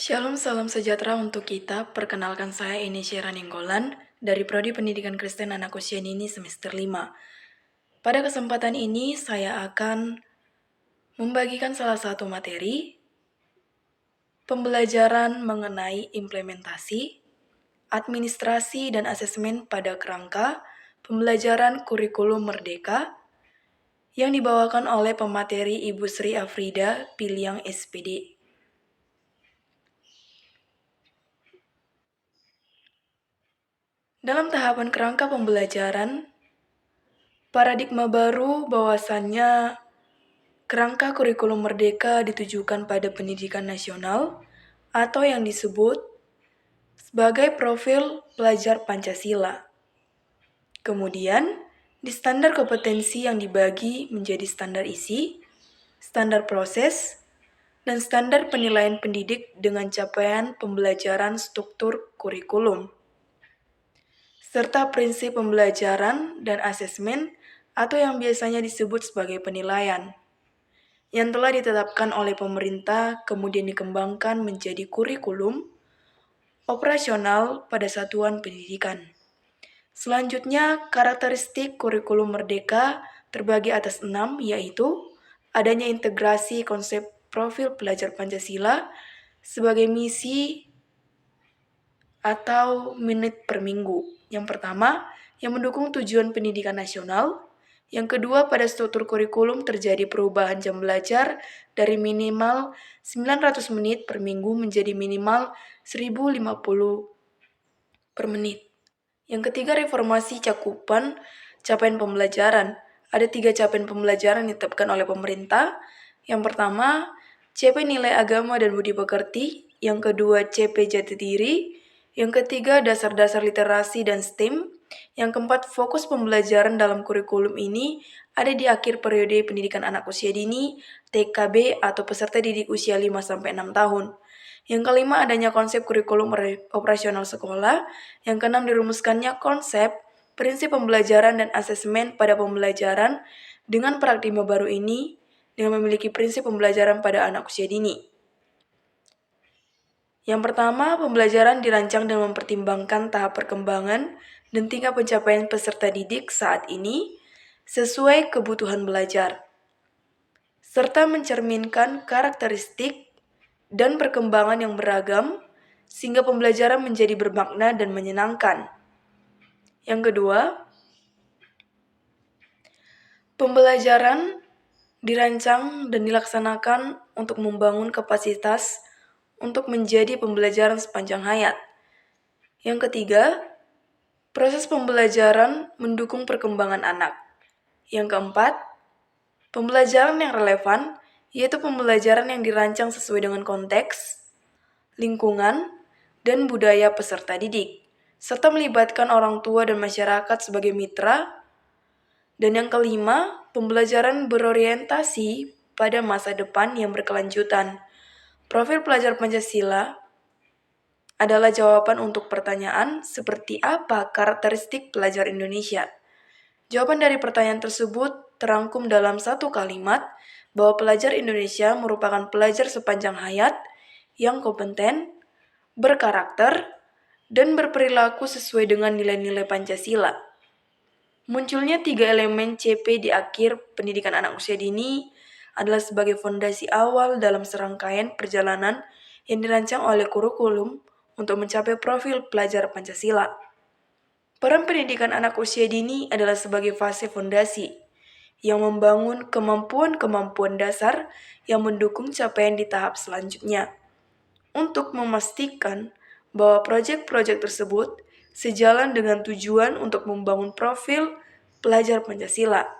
Shalom, salam sejahtera untuk kita. Perkenalkan saya Inesya Raninggolan dari Prodi Pendidikan Kristen Anak Usia Dini semester 5. Pada kesempatan ini saya akan membagikan salah satu materi pembelajaran mengenai implementasi, administrasi dan asesmen pada kerangka pembelajaran kurikulum merdeka yang dibawakan oleh pemateri Ibu Sri Afrida Piliang SPD. Dalam tahapan kerangka pembelajaran, paradigma baru bahwasannya kerangka kurikulum merdeka ditujukan pada pendidikan nasional atau yang disebut sebagai profil pelajar Pancasila. Kemudian, di standar kompetensi yang dibagi menjadi standar isi, standar proses, dan standar penilaian pendidik dengan capaian pembelajaran struktur kurikulum, serta prinsip pembelajaran dan asesmen atau yang biasanya disebut sebagai penilaian, yang telah ditetapkan oleh pemerintah kemudian dikembangkan menjadi kurikulum operasional pada satuan pendidikan. Selanjutnya, karakteristik kurikulum merdeka terbagi atas 6, yaitu adanya integrasi konsep profil pelajar Pancasila sebagai misi atau menit per minggu. Yang pertama, yang mendukung tujuan pendidikan nasional. Yang kedua, pada struktur kurikulum terjadi perubahan jam belajar dari minimal 900 menit per minggu menjadi minimal 1050 per menit. Yang ketiga, reformasi cakupan capaian pembelajaran. Ada 3 capaian pembelajaran yang ditetapkan oleh pemerintah. Yang pertama, CP nilai agama dan budi pekerti. Yang kedua, CP jati diri. Yang ketiga, dasar-dasar literasi dan STEM. Yang keempat, fokus pembelajaran dalam kurikulum ini ada di akhir periode pendidikan anak usia dini, TKB atau peserta didik usia 5-6 tahun. Yang kelima, adanya konsep kurikulum operasional sekolah. Yang keenam, dirumuskannya konsep, prinsip pembelajaran dan asesmen pada pembelajaran dengan paradigma baru ini dengan memiliki prinsip pembelajaran pada anak usia dini. Yang pertama, pembelajaran dirancang dan mempertimbangkan tahap perkembangan dan tingkat pencapaian peserta didik saat ini sesuai kebutuhan belajar, serta mencerminkan karakteristik dan perkembangan yang beragam sehingga pembelajaran menjadi bermakna dan menyenangkan. Yang kedua, pembelajaran dirancang dan dilaksanakan untuk membangun kapasitas untuk menjadi pembelajaran sepanjang hayat. Yang ketiga, proses pembelajaran mendukung perkembangan anak. Yang keempat, pembelajaran yang relevan, yaitu pembelajaran yang dirancang sesuai dengan konteks, lingkungan, dan budaya peserta didik, serta melibatkan orang tua dan masyarakat sebagai mitra. Dan yang kelima, pembelajaran berorientasi pada masa depan yang berkelanjutan. Profil pelajar Pancasila adalah jawaban untuk pertanyaan seperti apa karakteristik pelajar Indonesia. Jawaban dari pertanyaan tersebut terangkum dalam satu kalimat bahwa pelajar Indonesia merupakan pelajar sepanjang hayat yang kompeten, berkarakter, dan berperilaku sesuai dengan nilai-nilai Pancasila. Munculnya 3 elemen CP di akhir pendidikan anak usia dini adalah sebagai fondasi awal dalam serangkaian perjalanan yang dirancang oleh kurikulum untuk mencapai profil pelajar Pancasila. Peran pendidikan anak usia dini adalah sebagai fase fondasi yang membangun kemampuan-kemampuan dasar yang mendukung capaian di tahap selanjutnya untuk memastikan bahwa proyek-proyek tersebut sejalan dengan tujuan untuk membangun profil pelajar Pancasila.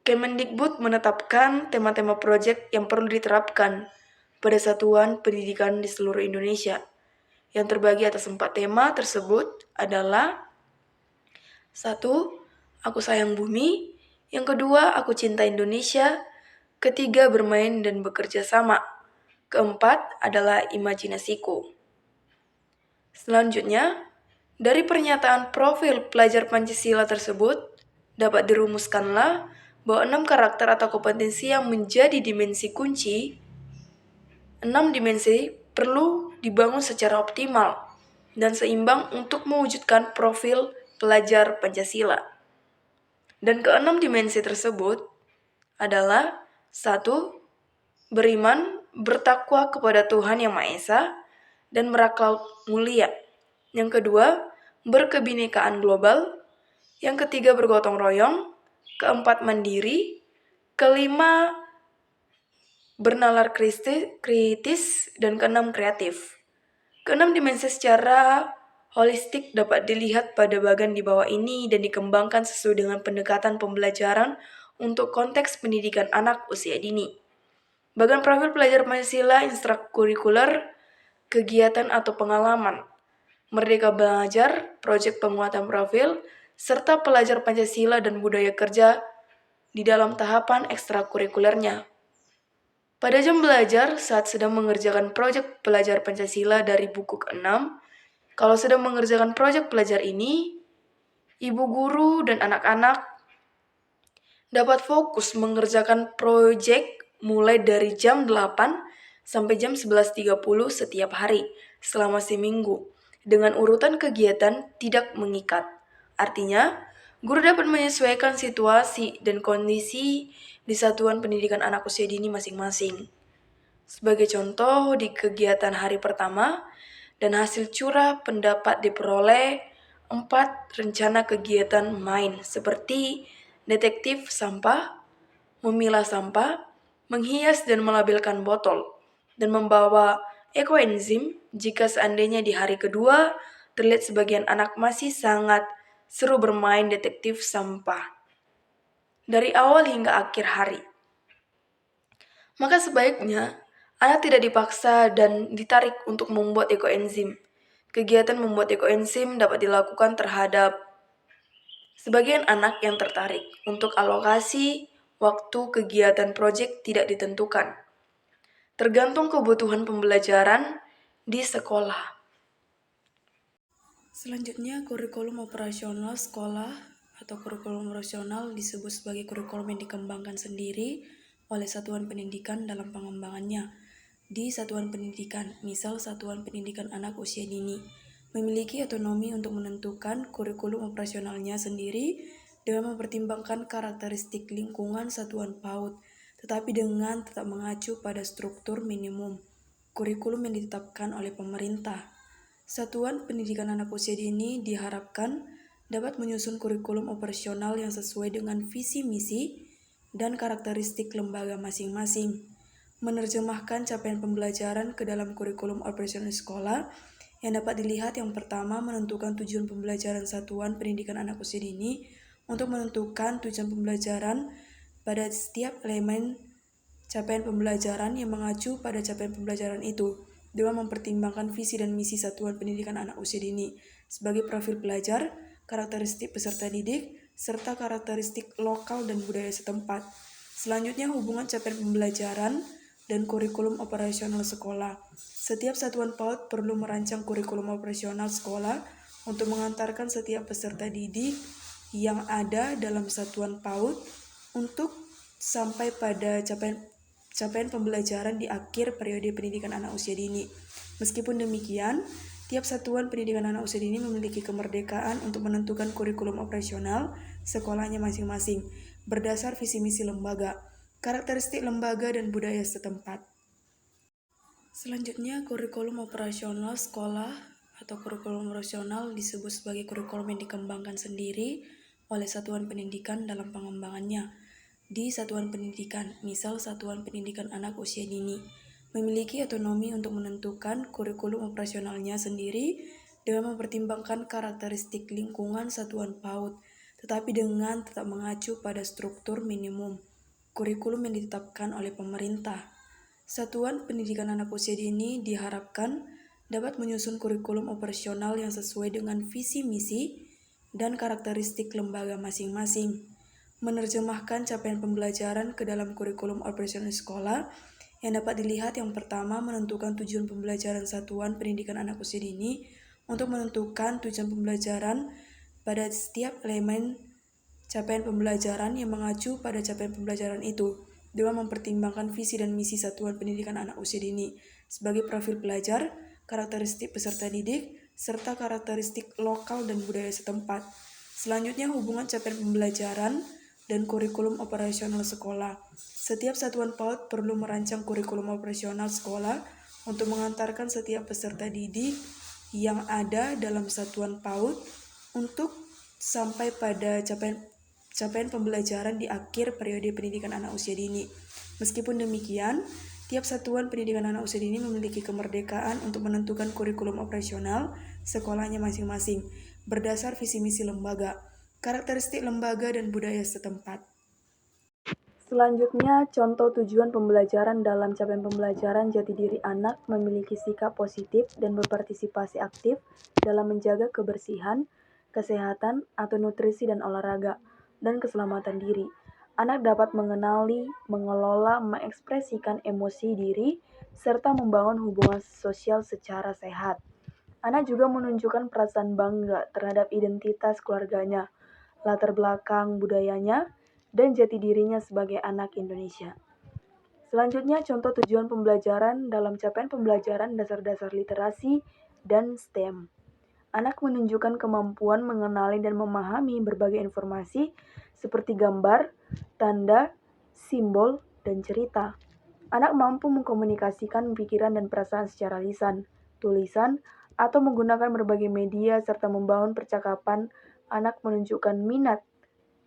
Kemendikbud menetapkan tema-tema proyek yang perlu diterapkan pada satuan pendidikan di seluruh Indonesia. Yang terbagi atas 4 tema tersebut adalah 1. Aku sayang bumi. Yang kedua, aku cinta Indonesia. Ketiga, bermain dan bekerja sama. Keempat adalah imajinasiku. Selanjutnya, dari pernyataan profil pelajar Pancasila tersebut dapat dirumuskanlah bahwa 6 karakter atau kompetensi yang menjadi dimensi kunci, 6 dimensi perlu dibangun secara optimal dan seimbang untuk mewujudkan profil pelajar Pancasila. Dan keenam dimensi tersebut adalah 1. Beriman, bertakwa kepada Tuhan Yang Maha Esa, dan berakhlak mulia. Yang kedua, berkebinekaan global. Yang ketiga, bergotong royong. Keempat, mandiri. Kelima, bernalar kritis. Dan keenam, kreatif. Keenam dimensi secara holistik dapat dilihat pada bagian di bawah ini dan dikembangkan sesuai dengan pendekatan pembelajaran untuk konteks pendidikan anak usia dini. Bagian profil pelajar Pancasila, ekstrakurikuler, kegiatan atau pengalaman, Merdeka Belajar, proyek penguatan profil, serta pelajar Pancasila dan budaya kerja di dalam tahapan ekstrakurikulernya. Pada jam belajar, saat sedang mengerjakan proyek pelajar Pancasila dari buku ke-6, kalau sedang mengerjakan proyek pelajar ini, ibu guru dan anak-anak dapat fokus mengerjakan proyek mulai dari jam 8 sampai jam 11.30 setiap hari selama seminggu dengan urutan kegiatan tidak mengikat. Artinya, guru dapat menyesuaikan situasi dan kondisi di satuan pendidikan anak usia dini masing-masing. Sebagai contoh, di kegiatan hari pertama dan hasil curah pendapat diperoleh 4 rencana kegiatan main seperti detektif sampah, memilah sampah, menghias dan melabelkan botol, dan membawa ekoenzim jika seandainya di hari kedua terlihat sebagian anak masih sangat seru bermain detektif sampah dari awal hingga akhir hari. Maka sebaiknya anak tidak dipaksa dan ditarik untuk membuat ekoenzim. Kegiatan membuat ekoenzim dapat dilakukan terhadap sebagian anak yang tertarik. Untuk alokasi waktu kegiatan proyek tidak ditentukan, tergantung kebutuhan pembelajaran di sekolah. Selanjutnya, kurikulum operasional sekolah atau kurikulum operasional disebut sebagai kurikulum yang dikembangkan sendiri oleh satuan pendidikan dalam pengembangannya. Di satuan pendidikan, misal satuan pendidikan anak usia dini, memiliki otonomi untuk menentukan kurikulum operasionalnya sendiri dengan mempertimbangkan karakteristik lingkungan satuan PAUD, tetapi dengan tetap mengacu pada struktur minimum kurikulum yang ditetapkan oleh pemerintah. Satuan pendidikan anak usia dini diharapkan dapat menyusun kurikulum operasional yang sesuai dengan visi misi dan karakteristik lembaga masing-masing, menerjemahkan capaian pembelajaran ke dalam kurikulum operasional sekolah yang dapat dilihat yang pertama menentukan tujuan pembelajaran satuan pendidikan anak usia dini untuk menentukan tujuan pembelajaran pada setiap elemen capaian pembelajaran yang mengacu pada capaian pembelajaran itu dengan mempertimbangkan visi dan misi satuan pendidikan anak usia dini sebagai profil pelajar, karakteristik peserta didik, serta karakteristik lokal dan budaya setempat. Selanjutnya, hubungan capaian pembelajaran dan kurikulum operasional sekolah. Setiap satuan PAUD perlu merancang kurikulum operasional sekolah untuk mengantarkan setiap peserta didik yang ada dalam satuan PAUD untuk sampai pada capaian pembelajaran di akhir periode pendidikan anak usia dini. Meskipun demikian, tiap satuan pendidikan anak usia dini memiliki kemerdekaan untuk menentukan kurikulum operasional sekolahnya masing-masing berdasar visi misi lembaga, karakteristik lembaga dan budaya setempat. Selanjutnya, kurikulum operasional sekolah atau kurikulum operasional disebut sebagai kurikulum yang dikembangkan sendiri oleh satuan pendidikan dalam pengembangannya. Di satuan pendidikan, misal satuan pendidikan anak usia dini, memiliki otonomi untuk menentukan kurikulum operasionalnya sendiri dengan mempertimbangkan karakteristik lingkungan satuan PAUD, tetapi dengan tetap mengacu pada struktur minimum kurikulum yang ditetapkan oleh pemerintah. Satuan pendidikan anak usia dini diharapkan dapat menyusun kurikulum operasional yang sesuai dengan visi misi dan karakteristik lembaga masing-masing, menerjemahkan capaian pembelajaran ke dalam kurikulum operasional sekolah yang dapat dilihat yang pertama menentukan tujuan pembelajaran satuan pendidikan anak usia dini untuk menentukan tujuan pembelajaran pada setiap elemen capaian pembelajaran yang mengacu pada capaian pembelajaran itu dengan mempertimbangkan visi dan misi satuan pendidikan anak usia dini sebagai profil pelajar, karakteristik peserta didik, serta karakteristik lokal dan budaya setempat. Selanjutnya, hubungan capaian pembelajaran dan kurikulum operasional sekolah. Setiap satuan PAUD perlu merancang kurikulum operasional sekolah untuk mengantarkan setiap peserta didik yang ada dalam satuan PAUD untuk sampai pada capaian pembelajaran di akhir periode pendidikan anak usia dini. Meskipun demikian, tiap satuan pendidikan anak usia dini memiliki kemerdekaan untuk menentukan kurikulum operasional sekolahnya masing-masing berdasar visi misi lembaga, karakteristik lembaga dan budaya setempat. Selanjutnya, contoh tujuan pembelajaran dalam capaian pembelajaran jati diri anak memiliki sikap positif dan berpartisipasi aktif dalam menjaga kebersihan, kesehatan, atau nutrisi dan olahraga, dan keselamatan diri. Anak dapat mengenali, mengelola, mengekspresikan emosi diri, serta membangun hubungan sosial secara sehat. Anak juga menunjukkan perasaan bangga terhadap identitas keluarganya, latar belakang budayanya, dan jati dirinya sebagai anak Indonesia. Selanjutnya, contoh tujuan pembelajaran dalam capaian pembelajaran dasar-dasar literasi dan STEM. Anak menunjukkan kemampuan mengenali dan memahami berbagai informasi seperti gambar, tanda, simbol, dan cerita. Anak mampu mengkomunikasikan pikiran dan perasaan secara lisan, tulisan, atau menggunakan berbagai media serta membangun percakapan. Anak menunjukkan minat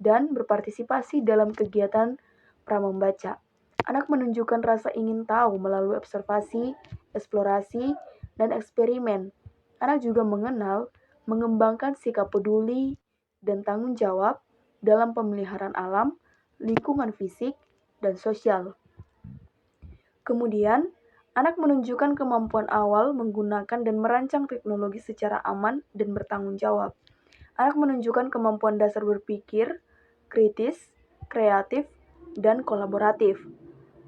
dan berpartisipasi dalam kegiatan pramembaca. Anak menunjukkan rasa ingin tahu melalui observasi, eksplorasi, dan eksperimen. Anak juga mengenal, mengembangkan sikap peduli dan tanggung jawab dalam pemeliharaan alam, lingkungan fisik, dan sosial. Kemudian, anak menunjukkan kemampuan awal menggunakan dan merancang teknologi secara aman dan bertanggung jawab. Anak menunjukkan kemampuan dasar berpikir, kritis, kreatif, dan kolaboratif.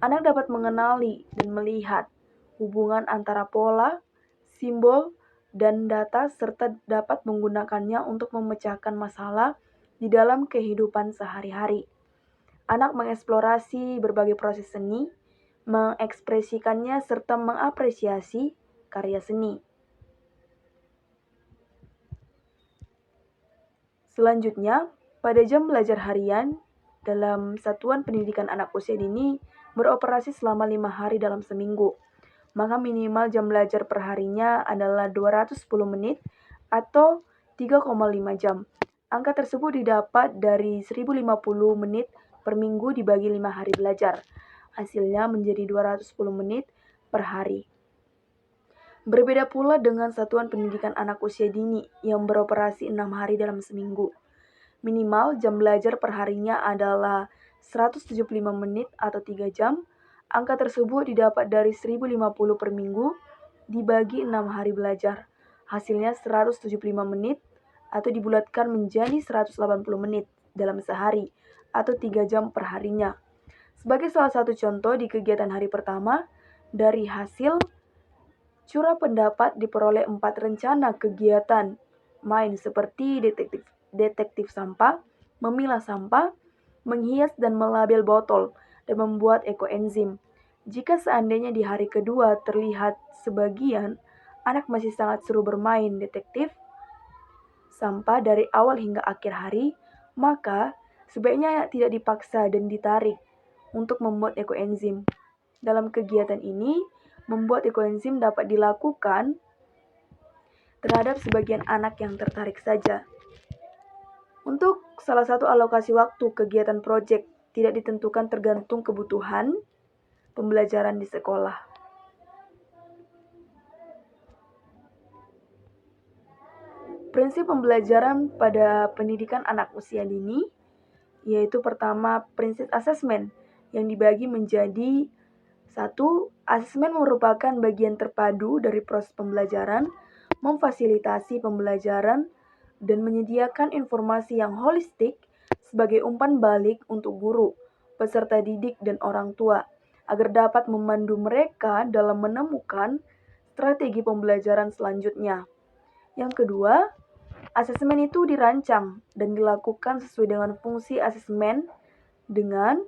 Anak dapat mengenali dan melihat hubungan antara pola, simbol, dan data serta dapat menggunakannya untuk memecahkan masalah di dalam kehidupan sehari-hari. Anak mengeksplorasi berbagai proses seni, mengekspresikannya serta mengapresiasi karya seni. Selanjutnya, pada jam belajar harian, dalam satuan pendidikan anak usia dini beroperasi selama 5 hari dalam seminggu. Maka minimal jam belajar perharinya adalah 210 menit atau 3,5 jam. Angka tersebut didapat dari 1050 menit per minggu dibagi 5 hari belajar. Hasilnya menjadi 210 menit per hari. Berbeda pula dengan satuan pendidikan anak usia dini yang beroperasi 6 hari dalam seminggu. Minimal jam belajar perharinya adalah 175 menit atau 3 jam. Angka tersebut didapat dari 1050 per minggu dibagi 6 hari belajar. Hasilnya 175 menit atau dibulatkan menjadi 180 menit dalam sehari atau 3 jam perharinya. Sebagai salah satu contoh di kegiatan hari pertama, dari hasil curah pendapat diperoleh 4 rencana kegiatan main seperti detektif sampah, memilah sampah, menghias dan melabel botol, dan membuat ekoenzim. Jika seandainya di hari kedua terlihat sebagian anak masih sangat seru bermain detektif sampah dari awal hingga akhir hari, maka sebaiknya tidak dipaksa dan ditarik untuk membuat ekoenzim. Dalam kegiatan ini, membuat ekoenzim dapat dilakukan terhadap sebagian anak yang tertarik saja. Untuk salah satu alokasi waktu kegiatan proyek tidak ditentukan tergantung kebutuhan pembelajaran di sekolah. Prinsip pembelajaran pada pendidikan anak usia dini yaitu pertama prinsip asesmen yang dibagi menjadi 1. Asesmen merupakan bagian terpadu dari proses pembelajaran, memfasilitasi pembelajaran, dan menyediakan informasi yang holistik sebagai umpan balik untuk guru, peserta didik, dan orang tua, agar dapat memandu mereka dalam menemukan strategi pembelajaran selanjutnya. Yang kedua, asesmen itu dirancang dan dilakukan sesuai dengan fungsi asesmen dengan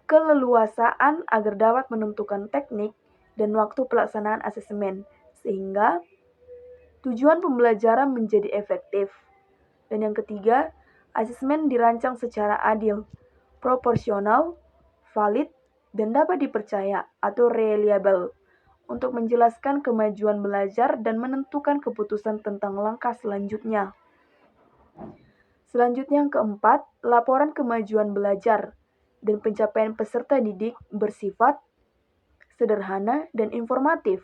keleluasaan agar dapat menentukan teknik dan waktu pelaksanaan asesmen, sehingga tujuan pembelajaran menjadi efektif. Dan yang ketiga, asesmen dirancang secara adil, proporsional, valid, dan dapat dipercaya atau reliable untuk menjelaskan kemajuan belajar dan menentukan keputusan tentang langkah selanjutnya. Selanjutnya yang keempat, laporan kemajuan belajar dan pencapaian peserta didik bersifat sederhana dan informatif.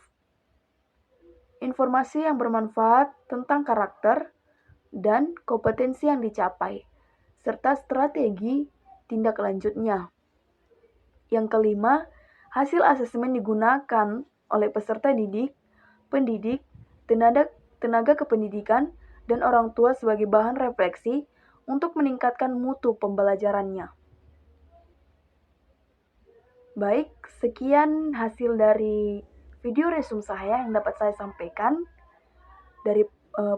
Informasi yang bermanfaat tentang karakter dan kompetensi yang dicapai, serta strategi tindak lanjutnya. Yang kelima, hasil asesmen digunakan oleh peserta didik, pendidik, tenaga kependidikan, dan orang tua sebagai bahan refleksi untuk meningkatkan mutu pembelajarannya. Baik, sekian hasil dari video resume saya yang dapat saya sampaikan dari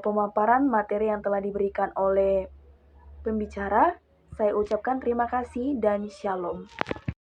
pemaparan materi yang telah diberikan oleh pembicara. Saya ucapkan terima kasih dan shalom.